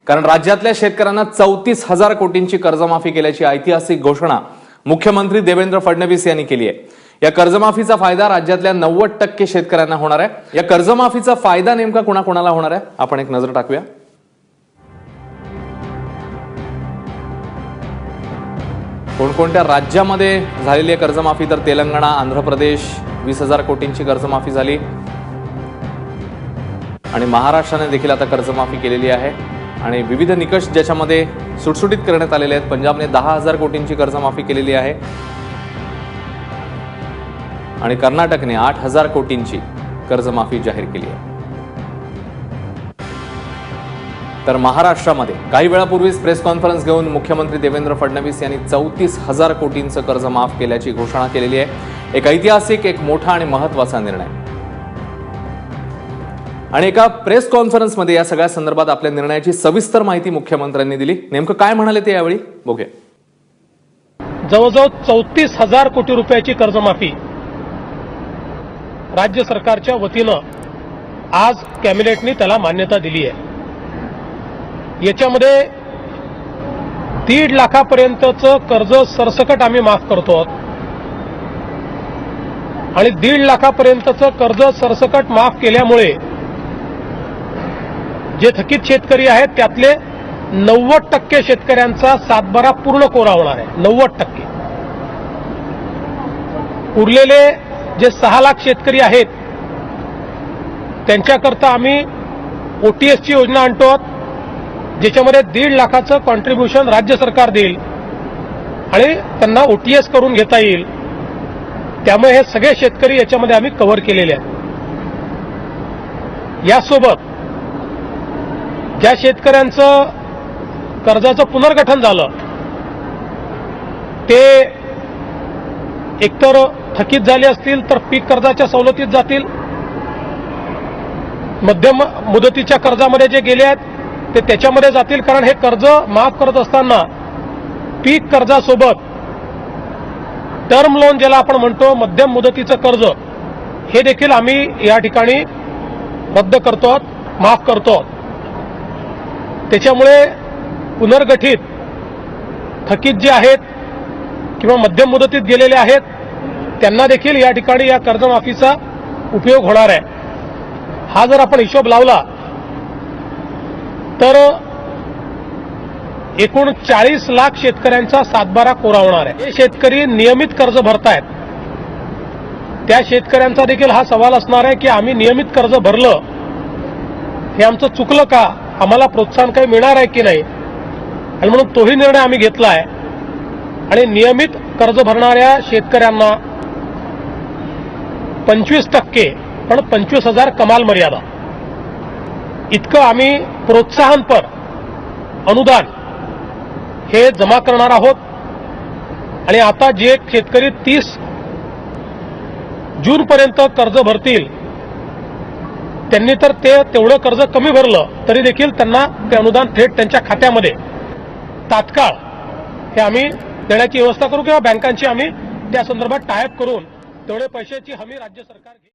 कारण राज्यातल्या शेतकऱ्यांना 34,000 कोटींची कर्जमाफी केल्याची ऐतिहासिक घोषणा मुख्यमंत्री देवेंद्र फडणवीस यांनी केली आहे। या कर्जमाफीचा फायदा राज्यातल्या 90% शेतकऱ्यांना होणार आहे। या कर्जमाफीचा फायदा नेमका कोणाकोणाला होणार आहे आपण एक नजर टाकूया। कोणकोणत्या राज्यामध्ये झालेली आहे कर्जमाफी तर तेलंगणा, आंध्र प्रदेश 20,000 कोटींची कर्जमाफी झाली आणि महाराष्ट्राने देखील आता कर्जमाफी केलेली आहे आणि विविध निकष ज्याच्यामध्ये सुटसुटीत करण्यात आलेले आहेत। पंजाबने 10,000 कोटींची कर्जमाफी केलेली आहे आणि कर्नाटकने 8,000 कोटींची कर्जमाफी जाहीर केली आहे। तर महाराष्ट्रामध्ये काही वेळापूर्वीच प्रेस कॉन्फरन्स घेऊन मुख्यमंत्री देवेंद्र फडणवीस यांनी 34,000 कोटींचं कर्ज माफ केल्याची घोषणा केलेली आहे। एक ऐतिहासिक, एक मोठा आणि महत्त्वाचा निर्णय आणि एका प्रेस कॉन्फरन्समध्ये या सगळ्या संदर्भात आपल्या निर्णयाची सविस्तर माहिती मुख्यमंत्र्यांनी दिली। नेमकं काय म्हणाले ते यावेळी बघूया। जवळजवळ 34,000 कोटी रुपयाची कर्जमाफी राज्य सरकारच्या वतीनं आज कॅबिनेटने त्याला मान्यता दिली आहे। याच्यामध्ये 1.5 लाखापर्यंतचं कर्ज सरसकट आम्ही माफ करतो आणि 1.5 लाखापर्यंतचं कर्ज सरसकट माफ केल्यामुळे जे थकीत शेतकरी आहेत त्यातले 90% शेतकऱ्यांचा सातबारा पूर्ण कोरा होणार आहे। 90%। उरलेले जे 6 लाख शेतकरी आहेत त्यांच्याकरता आम्ही ओटीएसची योजना आणतो ज्याच्यामध्ये 1.5 लाखाचं कॉन्ट्रीब्युशन राज्य सरकार देईल आणि त्यांना ओटीएस करून घेता येईल। त्यामुळे हे सगळे शेतकरी याच्यामध्ये आम्ही कव्हर केलेले आहेत। यासोबत ज्या शेतकऱ्यांचं कर्जाचं पुनर्गठन झालं ते एकतर थकीत झाले असतील तर पीक कर्जाच्या सवलतीत जातील, मध्यम मुदतीच्या कर्जामध्ये जे गेले आहेत ते त्याच्यामध्ये जातील, कारण हे कर्ज माफ करत असताना पीक कर्जासोबत टर्म लोन ज्याला आपण म्हणतो मध्यम मुदतीचं कर्ज हे देखील आम्ही या ठिकाणी रद्द करतो, माफ करतो। त्याच्यामुळे पुनर्गठित थकीत जे आहेत किंवा मध्यम मुदतीत गेलेले आहेत त्यांना देखील या ठिकाणी या कर्जमाफीचा उपयोग होणार आहे। हा जर आपण हिशोब लावला तर एकूण 40 लाख शेतकऱ्यांचा सातबारा कोरा होणार आहे। हे शेतकरी नियमित कर्ज भरतायत त्या शेतकऱ्यांचा देखील हा सवाल असणार आहे की आम्ही नियमित कर्ज भरलं हे आमचं चुकलं का, आम्हाला प्रोत्साहन काही मिळणार आहे की नाही, आणि म्हणून तोही निर्णय आम्ही घेतला आहे आणि नियमित कर्ज भरणाऱ्या शेतकऱ्यांना 25% पण 25,000 कमाल मर्यादा इतकं आम्ही प्रोत्साहनपर अनुदान हे जमा करणार आहोत। आणि आता जे शेतकरी 30 जूनपर्यंत कर्ज भरतील त्यांनी तर ते तेवढं कर्ज कमी भरलं तरी देखील त्यांना ते अनुदान थेट त्यांच्या खात्यामध्ये तात्काळ हे आम्ही देण्याची व्यवस्था करू किंवा बँकांची आम्ही त्या संदर्भात टायअप करून तेवढे पैशाची हमी राज्य सरकार